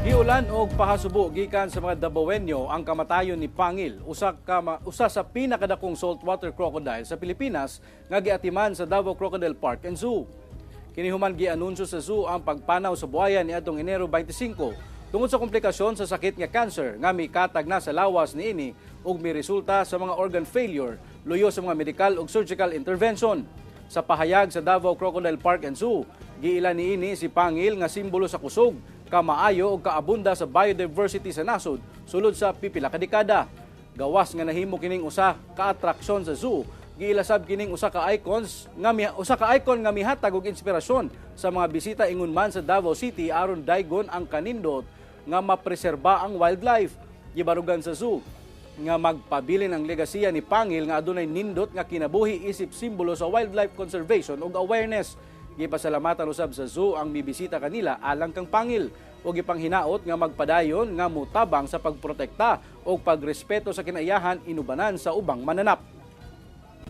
Giulan og pahasubo gikan sa mga Davaoenyo ang kamatayon ni Pangil, usa sa pinakadakong saltwater crocodile sa Pilipinas nga giatiman sa Davao Crocodile Park and Zoo. Kinihuman gianunsyo sa zoo ang pagpanaw sa buhaya niadtong Enero 25 tungod sa komplikasyon sa sakit nga cancer nga mikatag na sa lawas niini ug miresulta sa mga organ failure luyo sa mga medical ug surgical intervention. Sa pahayag sa Davao Crocodile Park and Zoo, giila niini si Pangil nga simbolo sa kusog, kamaayo o kaabunda sa biodiversity sa nasod sulod sa pipila ka dekada. Gawas nga nahimo kining usa ka atraksyon sa zoo, giilasab kining usa ka icon nga mihatag og inspirasyon sa mga bisita ingon man sa Davao City aron daygon ang kanindot nga mapreserba ang wildlife. Gibarugan sa zoo nga magpabilin ang legasiya ni Pangil nga adunay nindot nga kinabuhi isip simbolo sa wildlife conservation ug awareness. Gipasalamatan usab sa zoo ang mibisita kanila alang kang Pangil o gipanghinaot nga magpadayon nga mutabang sa pagprotekta o pagrespeto sa kinaiyahan inubanan sa ubang mananap.